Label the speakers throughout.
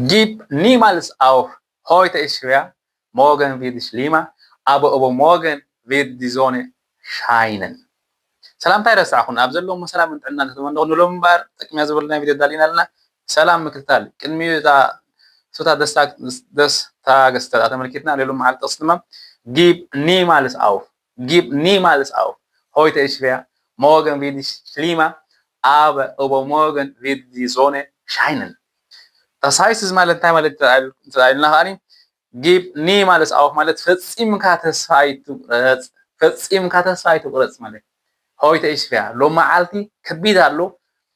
Speaker 1: Gib niemals auf. Heute ist schwer, morgen wird es schlimmer, aber übermorgen wird die Sonne scheinen. سلام تايرس عخون أبزلهم سلام من عندنا نتمنى لهم بار تكمل زبلنا فيديو دالينا لنا سلام مكتال كلمة تا سوتا دس تاجست أتمنى لهم على التصميم gib niemals auf gib niemals auf heute ist schwer morgen wird es schlimmer aber übermorgen wird die Sonne scheinen. Das heißt es mal in gib niemals auf ማለት ፈጽምካ ተስፋ ይትቁረጽ ማለት heute ist schwer ሎም መዓልቲ ከቢድ ኣሎ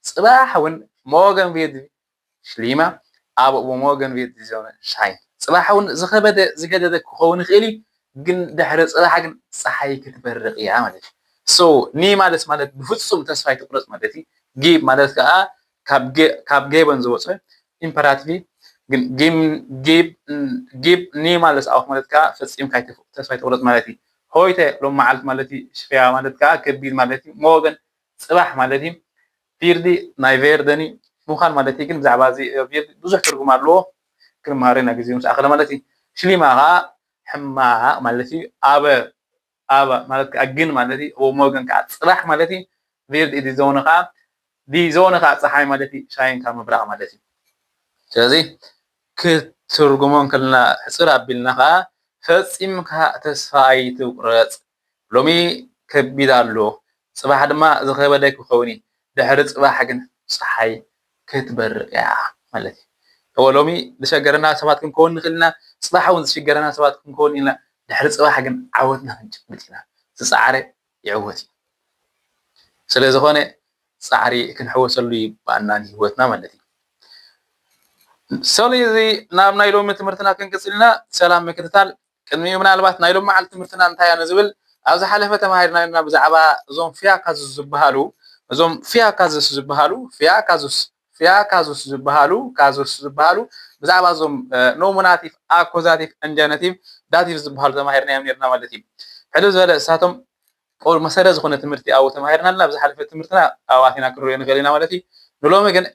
Speaker 1: ጽባሕ እውን morgen wird schlimmer aber übermorgen wird die Sonne scheinen. ጽባሕ እውን ዝኸበደ ዝገደደ ክኸውን ይኽእል ግን ድሕሪ ጽባሕ ግን ፀሓይ ክትበርቕ እያ ማለት እዩ so niemals ማለት ብፍጹም ተስፋ ይትቁረጽ ማለት እዩ gib ማለት ከዓ ካብ ጌበን ዝወፀ imperativ gib niemals auf ማለት ከዓ ፈጽምካ ተስፋ ይትቁረጽ ማለት እዩ heute ሎም መዓልቲ ማለት እዩ ሽፍያ ማለት ከዓ ከቢድ ማለት እዩ morgen ጽባሕ ማለት እዩ ፊርዲ ናይ ቬርደኒ ምዃን ማለት እዩ ግን ብዛዕባ እዚ ፊርዲ ብዙሕ ትርጉም ኣለዎ ክንመሃሮ ኢና ግዜ ምስ ኣኸለ ማለት እዩ ሽሊማ ከዓ ሕማቕ ማለት እዩ ኣበ ማለት ከዓ ግን ማለት እዩ morgen ከዓ ጽባሕ ማለት እዩ ፊርዲ ዲ ዞነ ከዓ ፀሓይ ማለት እዩ ሻይን ካብ ምብራቕ ማለት እዩ ስለዚ ክትርጉሞን ከለና ሕፅር ኣቢልና ከዓ ፈፂምካ ተስፋ ኣይትቁረጽ ሎሚ ከቢድ ኣሎ ጽባሕ ድማ ዝኸበደ ክኸውን እዩ ድሕሪ ጽባሕ ግን ፀሓይ ክትበርቕ እያ ማለት እዩ ሎሚ ዝሸገረና ሰባት ክንከውን ንኽእል ኢና ጽባሕ እውን ዝሽገረና ሰባት ክንከውን ኢና ድሕሪ ጽባሕ ግን ዓወትና ክንጭብጥ ኢና ዝፃዕረ ይዕወት እዩ ስለዝኾነ ፃዕሪ ክንሕወሰሉ ይባአና ህይወትና ማለት እዩ ስለዚ ናብ ናይ ሎሚ ትምህርትና ክንቅፅልና ሰላም ምክትታል ቅድሚኡ ምናልባት ናይ ሎሚ መዓልቲ ትምህርትና እንታይ እያ ዝብል ኣብ ዝሓለፈ ተማሂርና ኢና ብዛዕባ እዞም ፊያካዙስ ዝበሃሉ ብዛዕባ እዞም ኖሚናቲቭ ኣኮዛቲቭ ኢንጀነቲቭ ዳቲቭ ዝበሃሉ ተማሂርና እዮም ነርና ማለት እዩ ሕሉ ዝበለ እሳቶም መሰረት ዝኾነ ትምህርቲ ኣብኡ ተማሂርና ኣለና ብዝሓለፈ ትምህርትና ኣብኣቲና ክንሪኦ ንኽእል ኢና ማለት እዩ ንሎሚ ግን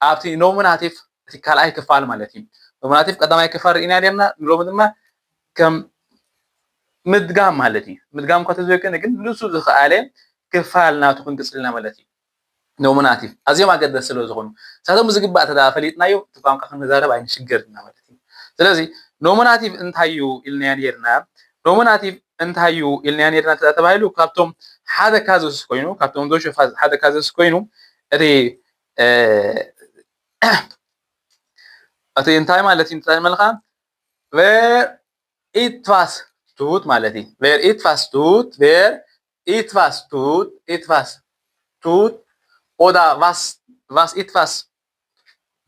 Speaker 1: ኣብቲ ኖሚናቲቭ እቲ ካልኣይ ክፋል ማለት እዩ ኖሚናቲቭ ቀዳማይ ክፋል ርኢና ነርና ንሎሚ ድማ ከም ምድጋም ማለት እዩ ምድጋም እኳ ተዘይኮነ ግን ንሱ ዝኸኣለ ክፋል ናቱ ክንቅፅልና ማለት እዩ ኖሚናቲቭ ኣዝዮም ኣገደስቲ ስለ ዝኾኑ ንሳቶም ብዝግባእ ተዳ ፈሊጥናዮ እቲ ቋንቋ ክንዛረብ ኣይንሽገርና ማለት እዩ ስለዚ ኖሚናቲቭ እንታይ እዩ ኢልና ነርና ኖሚናቲቭ እንታይ እዩ ኢልና ነርና ተባሂሉ ካብቶም ሓደ ካዝስ ኮይኑ ካብቶም ዶሽ ሓደ ካዝስ ኮይኑ እቲ እንታይ ማለት እዩ እንታይ መልካ where it was tut ማለት እዩ where it was tut oder was it was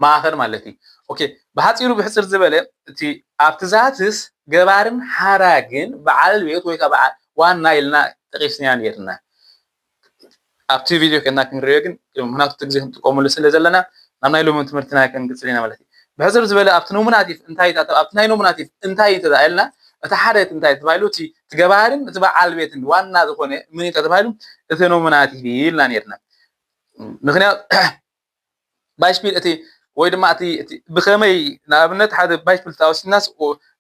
Speaker 1: ማኸር ማለት እዩ ኦኬ ብሓፂሩ ብሕፅር ዝበለ እቲ ኣብቲ ዛትስ ገባርን ሓራግን በዓል ቤት ወይ ከዓ በዓል ዋና ኢልና ጠቂስና ነርና ኣብቲ ቪድዮ ከና ክንሪኦ ግን ምክንያቱ እቲ ግዜ ክንጥቀመሉ ስለ ዘለና ናብ ናይ ሎሚ ትምህርትና ክንቅፅል ኢና ማለት እዩ ብሕፅር ዝበለ ኣብቲ ኖሚናቲቭ እንታይ ኣብቲ ናይ ኖሚናቲቭ እንታይ ተባሂልና እቲ ሓደ እንታይ ተባሂሉ እቲ ገባርን እቲ በዓል ቤትን ዋና ዝኾነ ምን ተባሂሉ እቲ ኖሚናቲቭ ኢልና ነርና ምክንያቱ ባይሽፒል እቲ ወይ ድማ እቲ ብኸመይ ንኣብነት ሓደ ባይሽፒል ታወሲናስ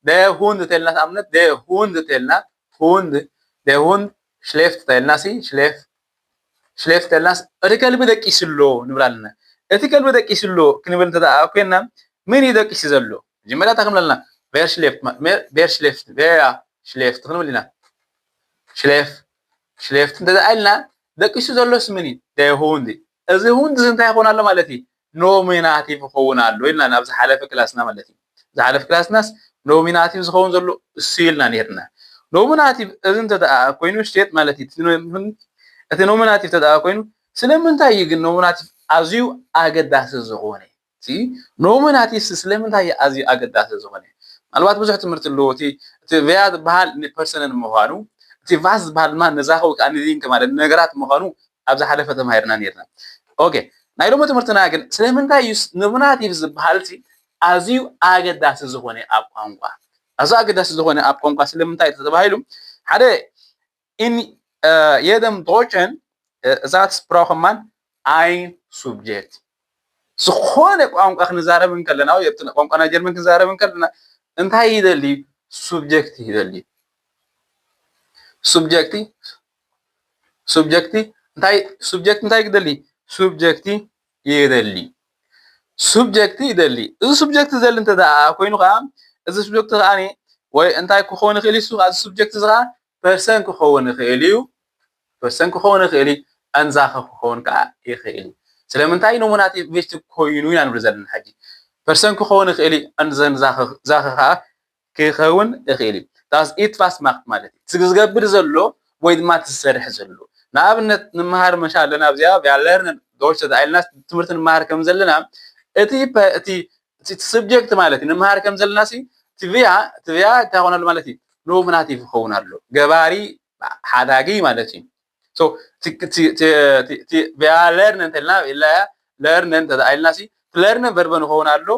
Speaker 1: der Hund ተልና ኣብነት der Hund ተልና der Hund schläft ተልና schläft ተልናስ እቲ ከልቢ ደቂስሎ ንብል ኣለና እቲ ከልቢ ደቂስሎ ክንብል እንተዳ ኮይና ምን ይደቂስ ዘሎ መጀመርያ ተክምለልና wer schläft ክንብል ኢና schläft እንተዳ ኣልና ደቂሱ ዘሎስ ምን der Hund እዚ ሁንድ እንታይ ይኾን ኣሎ ማለት እዩ ኖሚናቲቭ ይኸውን ኣሎ ኢልና ናብ ዝሓለፈ ክላስና ማለት እዩ ዝሓለፈ ክላስናስ ኖሚናቲቭ ዝኸውን ዘሎ እሱ ኢልና ነርና ኖሚናቲቭ እዚ እንተዳ ኮይኑ ስቴት ማለት እዩ እቲ ኖሚናቲቭ ተዳ ኮይኑ ስለምንታይ ግን ኖሚናቲቭ ኣዝዩ ኣገዳሲ ዝኾነ እቲ ኖሚናቲቭ ስለምንታይ ኣዝዩ ኣገዳሲ ዝኾነ ምናልባት ብዙሕ ትምህርቲ ኣለዎ እቲ ቨያ ዝበሃል ፐርሰንን ምዃኑ እቲ ቫስ ዝበሃል ድማ ነዛኸ ወይ ከዓ ንዚንከ ማለት ነገራት ምዃኑ ኣብ ዝሓለፈ ተማሂርና ነርና ኦኬ ናይ ሎሚ ትምህርትና ግን ስለምንታይ እዩ ኖሚናቲቭ ዝበሃል እቲ ኣዝዩ ኣገዳሲ ዝኾነ ኣብ ቋንቋ ኣዝዩ ኣገዳሲ ዝኾነ ኣብ ቋንቋ ስለምንታይ ተባሂሉ ሓደ in jedem deutschen Satz braucht man ein Subjekt ዝኾነ ቋንቋ ክንዛረብ እንከለና ወይ ቋንቋና ጀርመን ክንዛረብ እንከለና እንታይ ይደሊ ሱብጀክት ይደሊ ሱብጀክቲ እንታይ ሱብጀክት እንታይ ይደሊ ሱብጀክቲ ይደሊ ሱብጀክቲ ይደሊ እዚ ሱብጀክት ዘሊ እንተ ደኣ ኮይኑ ከዓ እዚ ሱብጀክት ከዓኒ ወይ እንታይ ክኸውን ይኽእል እዩ እዚ ሱብጀክት እዚ ከዓ ፐርሰን ክኸውን ይኽእል እዩ ፐርሰን ክኸውን ይኽእል እዩ ኣንዛኸ ክኸውን ከዓ ይኽእል እዩ ስለምንታይ ኖሚናቲቭ ቬጅቲቭ ኮይኑ ኢና ንብል ዘለና ሕጂ ፐርሰን ክኸውን ይኽእል እዩ ኣንዘን ዛኸ ከዓ ክኸውን ይኽእል እዩ ዳስ ኢት ፋስ ማክት ማለት እዩ ዝገብር ዘሎ ወይ ድማ ትሰርሕ ዘሎ ንኣብነት ንምሃር መሻ ኣለና ኣብዚኣ ቪያለርን ዶች ተዛኢልና ትምህርቲ ንምሃር ከም ዘለና እቲ ሰብጀክት ማለት እዩ ንምሃር ከም ዘለና ሲ ትቪያ እንታይ ይኾናሉ ማለት እዩ ኖሚናቲቭ ይኸውን ኣሎ ገባሪ ሓዳጊ ማለት እዩ ሶ ቪያለርን እንተልና ለርነን ተዛኢልና ሲ ለርነን ቨርበን ይኸውን ኣሎ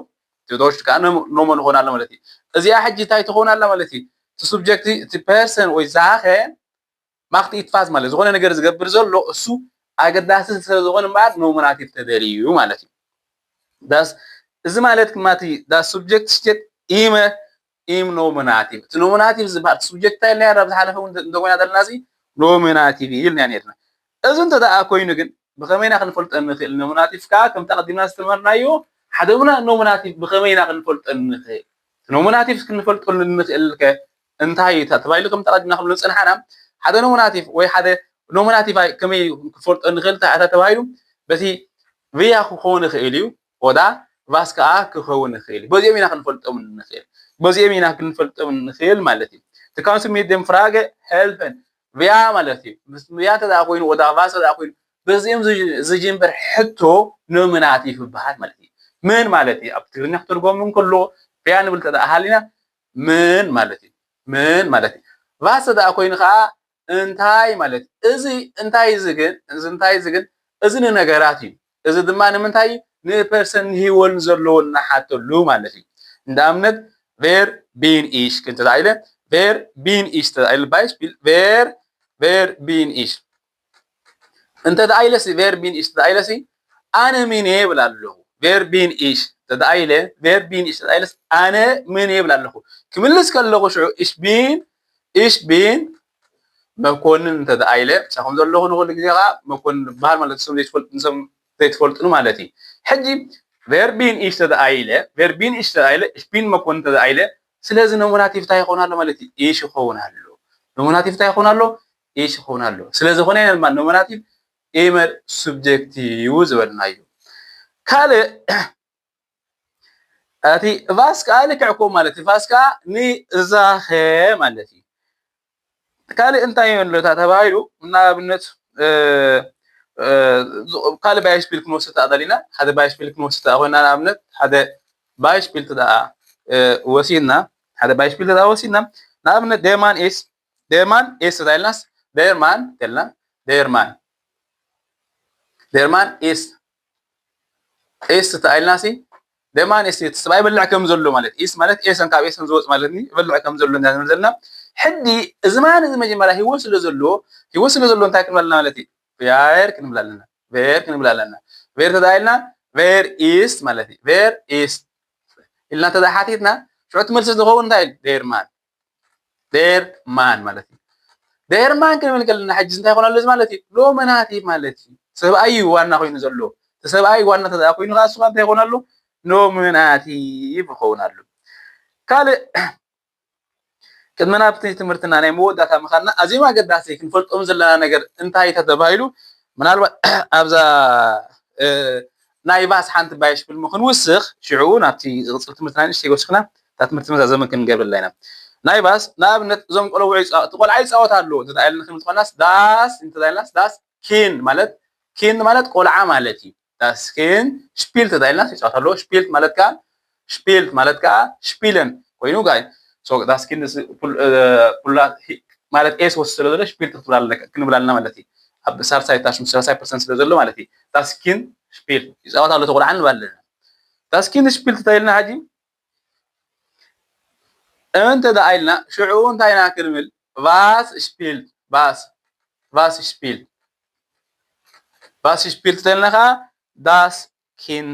Speaker 1: ዶች ከዓ ኖመን ይኸውን ኣሎ ማለት እዩ እዚኣ ሕጂ እንታይ ትኸውን ኣላ ማለት እዩ እቲ ሰብጀክት እቲ ፐርሰን ወይ ዛኸ ማክቲ ኢትፋዝ ማለት ዝኾነ ነገር ዝገብር ዘሎ እሱ ኣገዳሲ ስለዝኾነ እምበር ኖሚናቲቭ ተደልዩ ማለት እዩ ዳስ እዚ ማለት ክማቲ ዳስ ሰብጀክት ስቴት ኢም ኖሚናቲቭ እቲ ኖሚናቲቭ ዝበሃል ሰብጀክት እንታይ ኢልና ኣብ ዝሓለፈ እውን እንደኮይና ዘለና እዚ ኖሚናቲቭ ኢልና ነርና እዚ እንተ ደኣ ኮይኑ ግን ብኸመይና ክንፈልጦ ንኽእል ኖሚናቲቭ ከዓ ከም ተቐዲምና ዝተመርናዮ ሓደ ኖሚናቲቭ ብኸመይና ክንፈልጦ ንኽእል ኖሚናቲቭ ክንፈልጠሉ ንኽእል ከ እንታይ ተባሂሉ ከም ተቐዲምና ክንብሎ ፀንሓና ሓደ ኖሚናቲቭ ወይ ሓደ ኖሚናቲቭ ከመይ ክፈልጦ ንኽእል እንታይ ተባሂሉ በቲ ቪያ ክኸውን ይኽእል እዩ ወዳ ቫስ ከዓ ክኸውን ይኽእል እዩ በዚኦም ኢና ክንፈልጦም ንኽእል በዚኦም ኢና ክንፈልጦም ንኽእል ማለት እዩ እቲ ካውንስ ሚት ደም ፍራገ ሄልፈን ቪያ ማለት እዩ ምስ ቪያ ተደኣ ኮይኑ ወዳ ቫስ ተደኣ ኮይኑ በዚኦም ዝጅንበር ሕቶ ኖሚናቲቭ ይበሃል ማለት እዩ ምን ማለት እዩ ኣብ ትግርኛ ክትርጎም እንከሎ ቪያ ንብል ተደኣ ሃሊና ምን ማለት እዩ ምን ማለት እዩ ቫስ ተደኣ ኮይኑ ከዓ እንታይ ማለት እዚ እንታይ ዝግን እዚ ንነገራት እዩ እዚ ድማ ንምንታይ ንፐርሰን ሂወን ዘለዎን ናሓተሉ ማለት እዩ እንዳእምነት ቬር ቢን ኢሽ ክንተ ዳይለ ቬር ቢን ኢሽ ተዳይለ ባይስፒል ቬር ቢን ኢሽ እንተ ዳይለሲ ቬር ቢን ኢሽ ተዳይለሲ ኣነ ምን ይብል ኣለሁ ቬር ቢን ኢሽ ተዳይለ ቬር ቢን ኢሽ ተዳይለስ ኣነ ምን ይብል ኣለሁ ክምልስ ከለኹ ሽዑ ኢሽ ቢን መኮንን እንተ ዳይለ ሳኹም ዘለኹ ንኹሉ ግዜ ከዓ መኮንን በሃል ማለት ሰም ዘይትፈልጥኑ ማለት እዩ ሕጂ ቨርቢን ኢሽ ተዳይለ ኢሽ ቢን መኮንን ተዳይለ ስለዚ ኖሚናቲቭ እንታይ ይኸውን ኣሎ ማለት እዩ ኢሽ ይኸውን ኣሎ ኖሚናቲቭ እንታይ ይኸውን ኣሎ ኢሽ ይኸውን ኣሎ ስለዝኾነ ድማ ኖሚናቲቭ ኢመር ሱብጀክቲቭ ዝበልናዩ ካልእ እቲ ቫስ ከዓ ልክዕኮ ማለት እዩ ቫስ ከዓ ንእዛኸ ማለት እዩ ካልእ እንታይ የለታ ተባሂሉ ንኣብነት ካልእ ባይስፒል ክንወስድ ተኣደሊና ሓደ ባይስፒል ክንወስድ ተኣኮይና ንኣብነት ሓደ ባይስፒል ተደኣ ወሲድና ሓደ ባይስፒል ተደኣ ወሲድና ንኣብነት ደርማን ኤስ ተዳይልናስ ደርማን ተልና ደርማን ኤስ ተዳይልናሲ ደርማን ኤስ ሰብኣይ በልዕ ከም ዘሎ ማለት ኤስ ማለት ኤስን ካብ ኤስን ዝወፅ ማለት ኒ በልዕ ከም ዘሎ እንዳንብል ዘለና ሕዲ እዚ ማን እዚ መጀመርያ ሂወት ስለ ዘሎ እንታይ ክንብለና ማለት እዩ ቬር ክንብል ኣለና ቬር ተዳይልና ቬር ኢስ ማለት እዩ ቬር ኢስ ኢልና ተዳሓቲትና ሽዑ መልሲ ዝኸውን እንታይ ደርማን ማለት እዩ ደርማን ክንብል ከለና ሕጂ እንታይ ይኾን ኣሎ ማለት እዩ ኖሚናቲቭ ማለት እዩ ሰብኣይ ዋና ኮይኑ ዘሎ ሰብኣይ ዋና ተደኣ ኮይኑ ከዓ እሱ እንታይ ይኾን ኣሎ ኖሚናቲቭ ይኸውን ኣሎ ካልእ ቅድመና ብቲ ትምህርትና ናይ መወዳእታ ምኻድና ኣዝዮም ኣገዳሲ ክንፈልጦም ዘለና ነገር እንታይ ተባሂሉ ምናልባት ኣብዛ ናይ ቫስ ሓንቲ ባይስፒል ክንውስኽ ሽዑ ናብቲ ቅፅል ትምህርትና ንእሽተይ ወሲኽና እታ ትምህርቲ መዛዘመ ክንገብረላ ኢና ናይ ቫስ ንኣብነት እዞም ቆልዓ ይፃወት ኣሎ ተዳኢልና ክንብል ትኾናስ ዳስ ኪን ማለት ቆልዓ ማለት እዩ ዳስ ኪን ሽፒል ተዳኢልና ይፃወት ኣሎ ሽፒልት ማለት ከዓ ሽፒለን ኮይኑ ጋይ ሶ ዳስ ኪን ማለት ኤስ ወስ ስለ ዘሎ ሽፒልት ክንብል ኣለና ማለት እዩ ኣብ ሳርሳይ ታሽም 30% ስለ ዘሎ ማለት እዩ ዳስ ኪን ሽፒል ይፃወት ኣሎ ተቆልዓ ንብል ኣለና ዳስ ኪን ሽፒል ተዳኢልና ሕጂ እንተ ዳኢልና ሽዑ እንታይ ኢና ክንብል ቫስ ሽፒል ተዳኢልና ከዓ ዳስ ኪን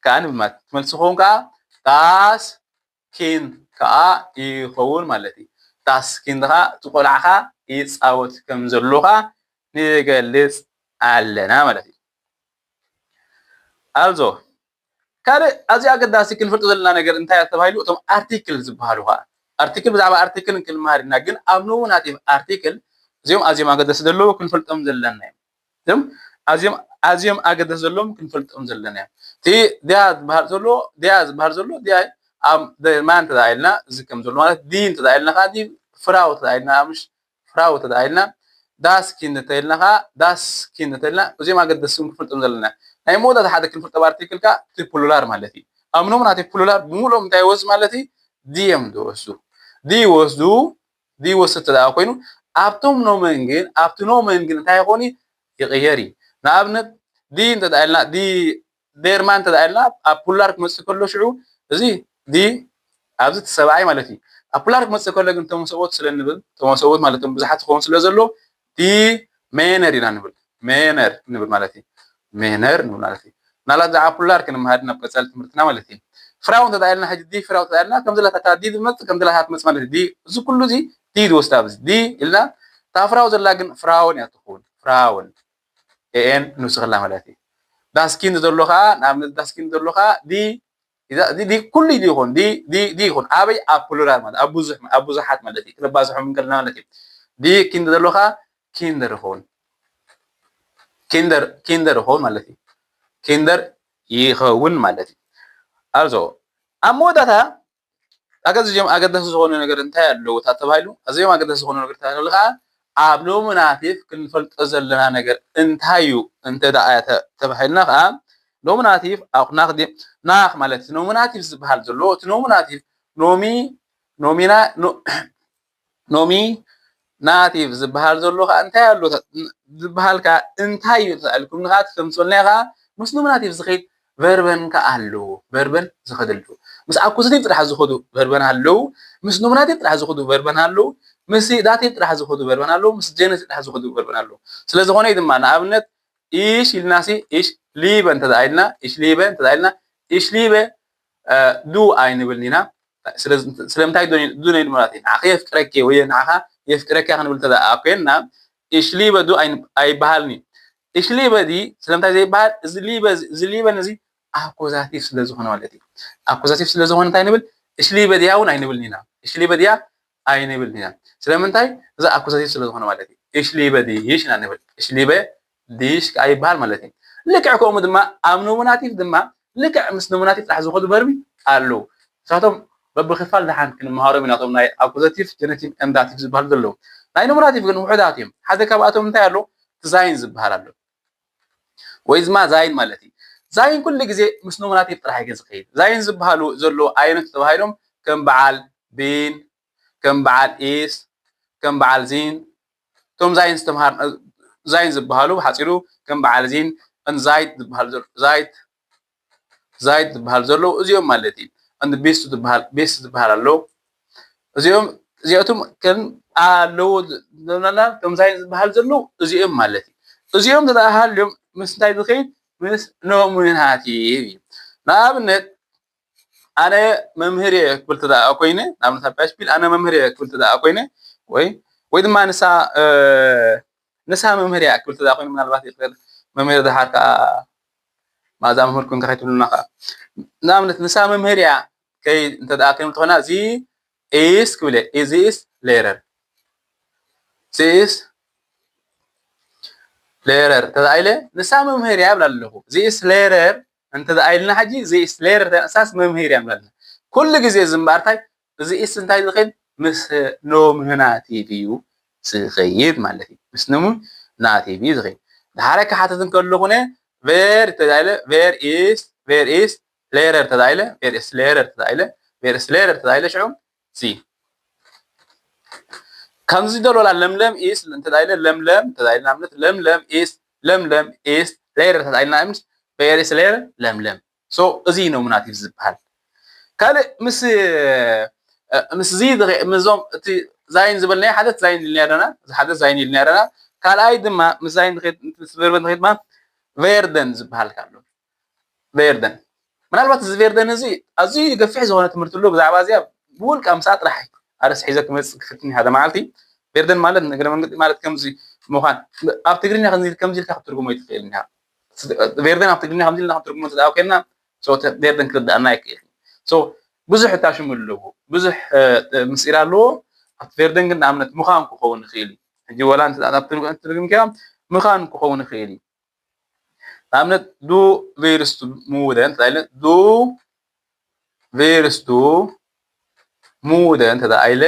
Speaker 1: كأن بمات تملسخون كا داس كين كا يخون مالتي داس كين دا تقولعها يصاوت كم زلوها نيجلس علنا مالتي also كاره أزي أقداسي كنفرت زلنا نجر انتهى تبايلو تم articles بهالوها article بزعبا article كلمة هاري ناقن أمنو ناتيف article زيوم أزي ما قدس دلو كنفرت أم زلنا زم أزيم أقدس زلهم كنفرت أم زلنا تي دياز بهار زلو دياي مان تدايلنا زكم زلو دين تدايلنا خادي فراو تدايلنا مش فراو تدايلنا داس كين تدايلنا وزي ما قدسهم كنفرت أم زلنا هاي موضة هذا كنفرت بارتيكل كا تبولولار مالتي أمنو من هذه بولولار بمولو متايوز مالتي ديم دي وسط تداو كوينو أبتم نومنجن تايقوني يغيري نابنت دي انت دايلنا دي دير ما انت دايلنا ابولارك مسكلو شعو زي دي ابزت سبعي مالتي ابولارك مسكلو ግን ተመሰወት ስለንብል ተመሰወት ማለትም ብዙሓት ኾን ስለዘሎ ዲ ሜነር ኢና ንብል ሜነር ንብል ማለቲ ሜነር ንብል ማለቲ ናላት ዛፖላር ክንምሃድና በቀጻል ትምህርትና ማለቲ ፍራው እንተ ዳይልና ሐጂ ዲ ፍራው ዳይልና ከምዘላ ታዲ ድመጽ ከምዘላ ታትመጽ ማለቲ ዲ እዚ ኩሉ ዚ ዲ ወስታብዝ ዲ ኢልና ታፍራው ዘላ ግን ፍራውን ያትኹን ፍራውን ان نسخلا مالتي داسكين دلوخا نعم داسكين دلوخا دي كل دي يكون دي يكون ابي ابولار مال ابوزحات مالتي كلا بازحو من كلنا مالتي دي كين دلوخا كيندر هون مالتي كيندر يخون مالتي also اموداتا اگز جم اگدس زونه ነገር እንታይ ያለው ታተባይሉ አዘም አገደስ ዝሆነ ነገር ታያለካ ኣብ ኖሚናቲቭ ክንፈልጦ ዘለና ነገር እንታዩ እንተ ዳኣያተ ተባሂልና ከዓ ኖሚናቲቭ ኣቕናኽ ዲ ናኽ ማለት ኖሚናቲቭ ዝበሃል ዘሎ እቲ ኖሚናቲቭ ኖሚናቲቭ ዝበሃል ዘሎ ከዓ እንታይ ኣሎ ዝበሃል ከዓ እንታይ እዩ ተኣልኩም ንኻት ከምፅልና ከዓ ምስ ኖሚናቲቭ ዝኸይድ ቨርበን ከዓ ኣለዎ ቨርበን ዝኸደሉ ምስ ኣኩዛቲቭ ጥራሕ ዝኸዱ ቨርበን ኣለዉ ምስ ኖሚናቲቭ ጥራሕ ዝኸዱ ቨርበን ኣለዉ ምስ ዳቲቭ ጥራሕ ዝኸዱ ቨርበን ኣለዉ ምስ ጄኔቲቭ ጥራሕ ዝኸዱ ቨርበን ኣለዉ ስለዝኾነ ድማ ንኣብነት ኢሽ ኢልናሲ ኢሽ ሊበ እንተዳኢልና ኢሽ ሊበ እንተዳኢልና ኢሽ ሊበ ዱ ኣይንብልን ኢና ስለምንታይ ዱ ነይድ ማለት እዩ ንዓኸ የፍቅረኪ ወይ ንዓኻ የፍቅረኪ ክንብል ተዳኣ ኮይንና ኢሽ ሊበ ዱ ኣይበሃልኒ ኢሽ ሊበ ዲ ስለምንታይ ዘይበሃል እዚ ሊበ ነዚ ኣኩዛቲቭ ስለዝኾነ ማለት እዩ ኣኩዛቲቭ ስለዝኾነ እንታይ ንብል ኢሽ ሊበ ዲያ እውን ኣይንብልን ኢና ኢሽ ሊበ ዲያ ኣይንብልን ኢና ስለምንታይ እዚ ኣኩዛቲቭ ስለዝኾነ ማለት እዩ ኢሽ ሊበ ዲሽ ኢና ንብል ኢሽ ሊበ ዲሽ ኣይበሃል ማለት እዩ ልክዕ ከምኡ ድማ ኣብ ኖሚናቲቭ ድማ ልክዕ ምስ ኖሚናቲቭ ጥራሕ ዝኸዱ ቨርቢ ኣለዉ ንሳቶም በብክፋል ድሓን ክንመሃሮም ኢና እቶም ናይ ኣኩዛቲቭ ጀነቲቭ ኤንዳቲቭ ዝበሃሉ ዘለዉ ናይ ኖሚናቲቭ ግን ውሑዳት እዮም ሓደ ካብኣቶም እንታይ ኣሎ ዛይን ዝበሃል ኣሎ ወይ ድማ ዛይን ማለት እዩ ዛይን ኩሉ ግዜ ምስ ኖሚናቲቭ ጥራሕ እዩ ዝኸይድ ዛይን ዝበሃሉ ዘሎ ዓይነት ተባሂሎም ከም በዓል ቢን ከም በዓል ኢስ ከም በዓል ዚን ቶም ዛይን ዝተምሃር ዛይን ዝበሃሉ ሓፂሩ ከም በዓል ዚን እንዛይት ዝበሃል ዘሎ እዚኦም ማለት እዩ እንደ ቤስ ዝበሃል ኣሎ እዚኦም ከም ኣለዉ ዘለና ቶም ዛይን ዝበሃል ዘሎ እዚኦም ማለት እዩ እዚኦም ተዳሃልዮም ምስ እንታይ ዝኸይድ ምስ ኖሚናቲቭ እዩ ንኣብነት ኣነ መምህር እየ ክብል ተዳኣ ኮይነ ንኣብነት ኣብ ፓሽፒል ኣነ መምህር እየ ክብል ተዳኣ ኮይነ ወይ ድማ ንሳ መምህር እያ ክብል ተዳኣ ኮይነ ምናልባት ይኽእል መምህር ድሓር ከዓ ማዛ መምህር ኮንካ ከይትብሉና ከዓ ንኣብነት ንሳ መምህር እያ ከይ እንተ ደኣ ክንብል ተኾና እዚ ኢስ ክብል እየ እዚ ኢስ ሌረር ሌረር ተዳኢለ ንሳ መምህር እያ ይብል ኣለኹ እዚ ኢስ ሌረር እንተ ደኣኢልና ሕጂ እዚ ኢስ ሌረር ተንሳስ መምህር እያ ይብል ኣለና ኩሉ ግዜ እዚ እምበር እንታይ እዚ ኢስ እንታይ ዝኸይድ ምስ ኖሚናቲቭ እዩ ዝኸይድ ማለት እዩ ምስ ኖሚናቲቭ እዩ ዝኸይድ ድሓረ ክሓትት እንከሎ ኮነ ቬር ተዳኢለ ቬር ኢስ ሌረር ተዳኢለ ቬር ኢስ ሌረር ተዳኢለ ሽዑ ሲ ከምዚ ደሎላ ለምለም ኢስ እንተዳኢለ ለምለም ተዳኢልና እምነት ለምለም ኢስ ሌረር ተዳኢልና እምነት ቬር ኢስ ሌረር ለምለም ሶ እዚ ኖሚናቲቭ ዝበሃል ካልእ ምስ ዚ ምዞም እቲ ዛይን ዝበልናዮ ሓደ ዛይን ኢልና ነርና ካልኣይ ድማ ምስ ዛይን ቨርበን ትኸይድ ድማ ቬርደን ዝበሃል ኣሎ ቬርደን ምናልባት እዚ ቬርደን እዚ ኣዝዩ ገፊሕ ዝኾነ ትምህርቲ ኣሎ ብዛዕባ እዚኣ ብውልቃ ምሳኣ ጥራሕ ኣርስ ሒዘ ክመፅእ ክፍትኒ ሓደ መዓልቲ ቬርደን ማለት ነገረ መንገዲ ማለት ከምዚ ምዃን ኣብ ትግርኛ ከምዚ ኢልካ ክትርጉሞ ይትኽእል ኢኻ ቬርደን ኣብ ትግርኛ ከምዚ ኢልና ክትርጉሞ ተዳው ኮይና ሶ ቬርደን ክርዳእና ይክእል ሶ ብዙሕ እታሽሙ ኣለዎ ብዙሕ ምስጢር ኣለዎ ኣብ ቬርደን ግን ንኣብነት ምዃን ክኸውን ይኽእል ሕጂ ወላ ኣብ ትርጉም ኬራ ምዃን ክኸውን ይኽእል ንኣብነት ዱ ቬርስቱ ሙደን ተባሂሉ ዱ ቬርስቱ ሙደን ተባሂሉ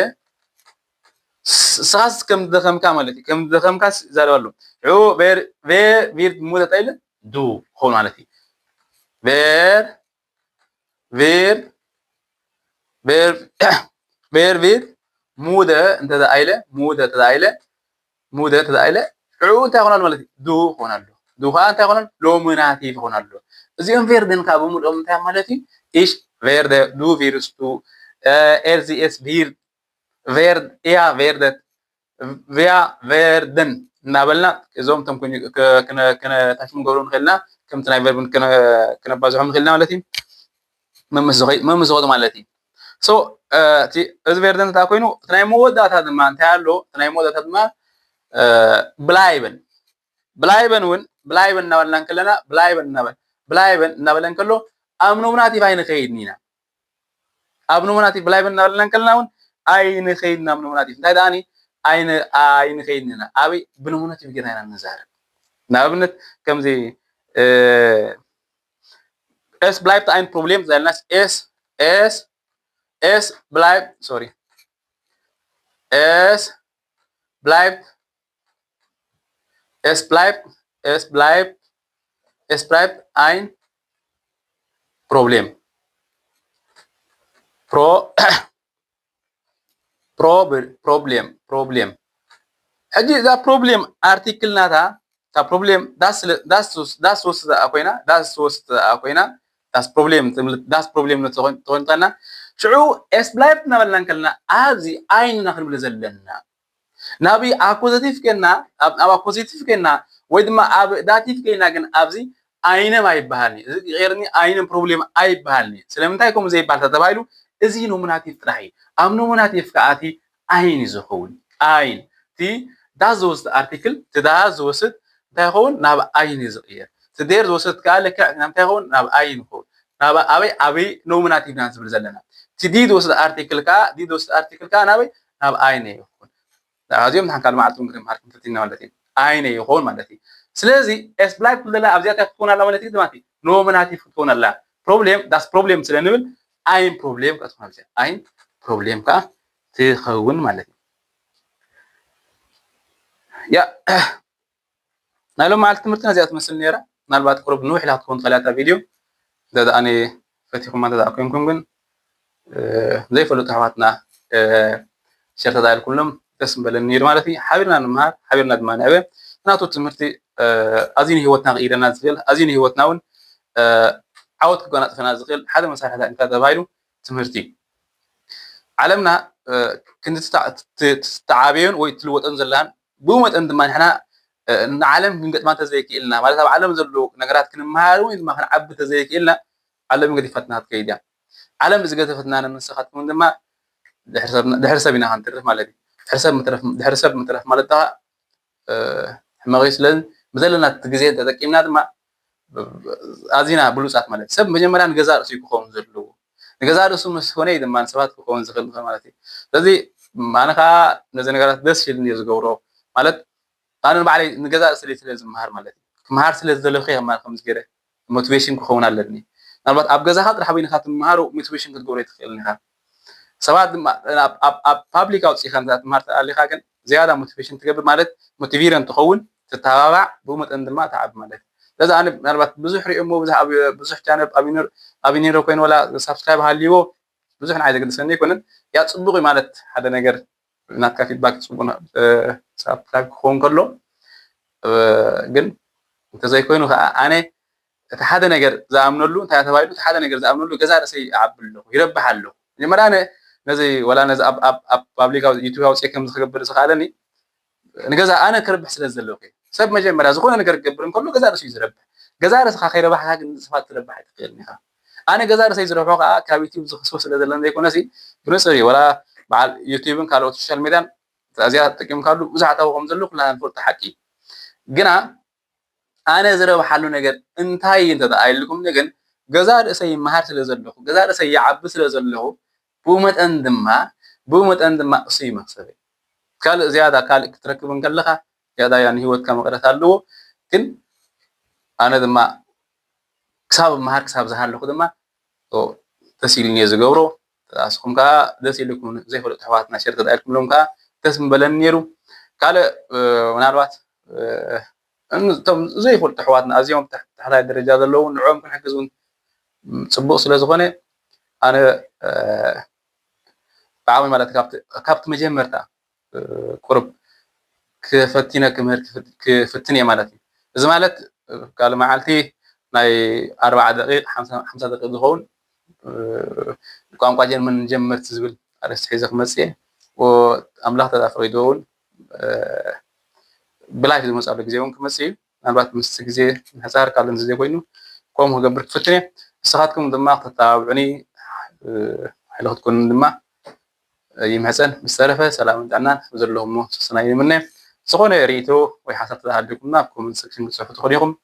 Speaker 1: ስኻስ ከም ደኸምካ ማለት እዩ ከም ደኸምካ ይዛረብ ኣሎ ዕኡ ቬር ቪርድ ሙደ ተባሂሉ ዱ ክኸውን ማለት እዩ ቬር ቪር ቬር ቬር ቪር ሙደ እንተተባሂለ ሙደ ተባሂለ ሙደ ተባሂለ ዕኡ እንታይ ይኾናል ማለት እዩ ዱ ክኾን ኣሎ ዱ ከዓ እንታይ ይኾናል ሎሚናቲቭ ይኾን ኣሎ እዚኦም ቬርደን ካብ ብምልኦም እንታይ ማለት እዩ ኢሽ ቬርደ ዱ ቪርስቱ ኤርዚኤስ ቪር ቬርድ እያ ቬርደት ቪያ ቬርደን እናበልና እዞም ቶም ከነታሽሙ ገብሮ ንኽእልና ከምቲ ናይ ቨርብን ከነባዝሖም ንኽእልና ማለት እዩ መምስኾት ማለት እዩ ሶ እዚ ቬርደን እንታይ ኮይኑ እቲ ናይ መወዳእታ ድማ እንታይ ኣሎ እቲ ናይ መወዳእታ ድማ ብላይበን ብላይበን እውን ብላይበን እናበልና ከለና ብላይበን እናበለን ከሎ ኣብ ኖሚናቲቭ ኣይንኸይድን ኢና ኣብ ኖሚናቲቭ ብላይበን እናበልና ከለና እውን ኣይንኸይድን ኣብ ኖሚናቲቭ እንታይ ደኣኒ ኣይንኸይድን ኢና ኣበይ ብኖሚናቲቭ ጌርና ኢና ንዛረብ ንኣብነት ከምዚ es bleibt ein Problem sein lass es bleibt sorry es bleibt es bleibt es bleibt es bleibt ein Problem problem حجي ذا problem article ناتا تا problem das was أكوينا das problem نتوقعنا شعو es bleibt نبلنا كلنا أزي أين نخرب لزلنا نبي أكوزيتيف كنا أب أكوزيتيف كنا ويدما أب داتيف كنا كن أبزي أين ما يبهالني غيرني أين problem أي بهالني سلام تايكم زي بعد تبايلو إزي نومناتيف تراهي أم نومناتيف كأتي أين زخون أين تي das was the article das was تاخون ناب أين زغير تدير وسط قال نعم تاخون ناب أين هو ناب أبي نومناتيف ناس بزلنا تدي وسط article كا دي وسط article كا ناب أين يكون هذا يوم نحكي معلومة كم هاركم تتينا ولا أين يكون مالتي سلازي اس بلايك ولا أبزيات تكون على مالتي دماتي نومناتيف تكون على problem das problem سلنبل أين problem كتكون على أين problem كا تخون مالتي يا نالو مع التمرتنا زيادة مثل نيرة نال بعد قرب نوح لا تكون ثلاثة فيديو ده أنا فتيكم ما ده أقيمكم جن زي فلو تحواتنا شرط داير كلهم تسم بالنير مالتي حبيرنا نمهار حبيرنا دمان أبي أنا تو تمرتي أزين هوتنا غير نازل أزين هوتنا ون عود كنا تنازل حدا مسار هذا إنك تبايلو تمرتي علمنا كنت تعابين ويتلوت أنزلان بومت عندما إحنا نعلم من قد ما تزيك إلنا ما لها علم زلوا نقرات كنا مهارو إذا ما كان عب تزيك إلنا علم قد فتنا كيدا علم إذا قد فتنا من سخط من دما دحرسب بينا هنترف مالدي دحرسب مترف مالتها ما غيس لن بدلنا تجزيد هذا كيمنا دما أزينا بلوسات مالتي سب مجمران جزار سيكون خون زلوا جزار سوم سخوني دما سبات خون زخل مالتي لذي ما أنا خا نزل نقرات بس شيء نيزجورو مالت أنا بعلي نجزاء سلسلة لازم مهار مالتي مهار سلسلة لخيها ما خمس جرة موتيفيشن كخونا لدني أنا بعد أبغى زهاد رح بين خاتم مهار وموتيفيشن كتقولي تخيلني ها سواء أب public أو شيء خانات مهار اللي خاكن زيادة موتيفيشن تجيب مالت موتيفيرن تخون تتابع بومت عندما تعب مالت لذا أنا بعد بزح رأي بزح بزح جانب أبينير كوين ولا سبسكرايب هاليو بزح عايز أقدر سني كونن يا تصبغي مالت هذا نجر ناتك فيدباك تصبغنا سبسكرايب كون كله ግን እንተዘይኮይኑ ኣነ እቲ ሓደ ነገር ዝኣምነሉ እንታይ ተባሂሉ እቲ ሓደ ነገር ዝኣምነሉ ገዛ ርእሰይ ይዓብሎ ይረብሓሎ መጀመርያ ነዚ ወላ ነዚ ኣብ ፓብሊክ ዩቲዩብ ኣውፅአ ከም ዝክገብር ዝኽኣለኒ ንገዛ ኣነ ክርብሕ ስለ ዘለኹ ሰብ መጀመርያ ዝኾነ ነገር ክገብር እንከሎ ገዛ ርእሱ እዩ ዝረብሕ ገዛ ርእስኻ ከይረባሕካ ግን ንስፋት ትረብሕ ኣይትኽእልኒ ኢኻ أنا جزار سيد رفقة كابيتيوب زخصوص لذلنا يكون نسي بنصري ولا مع يوتيوب كانوا السوشيال ميديا زيادة تكيم كانوا وزعته وخمزلوك لا نفرط حكي جنا أنا زرب حلو نجد انتهي انت ده لكم نجد جزار سيد مهار سلزله جزار سيد عبد سلزله بومت أندم قصيمة سبي كال زيادة كال تركب نقلها زيادة يعني هو كم قرأت له كن أنا دم كسب مهار كسب زهر له دم أو تسيلني زجورو أسكم كا تسيلكم زي فلو تحواتنا شركة دايركم لهم كا تسم بلنيرو قال ونالوات إنه تم زي فلو تحواتنا أزيهم تحت هاي الدرجة هذا لو نعوم كل حكزون تصبوا سلزقني أنا بعمل مالت كابت مجمرتا قرب كفتينا كمهر كفتني مالتي إذا مالت قال معلتي ناي 4 دقائق 5 دقائق دخون قام قاجين من جمر تزبل أرس حيزك مسيه وأملاح تدافع يدون بلاش دي مسألة جزيون كمسيه أنا بعد مستجزي هزار قالن زي وينو قوم هو قبرك فتني سخاتكم دماغ تتابعني حلو تكون دماغ يمحسن مسترفة سلام دعنان وزر لهم مو سنايد منه سخونة ريتو ويحسبت هذا لكم نابكم من سكشن صحة خليهم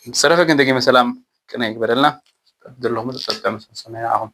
Speaker 1: مسترفة كنت جي مسلام كنا يقبلنا عبد الله مدة تبع مسلسل معهم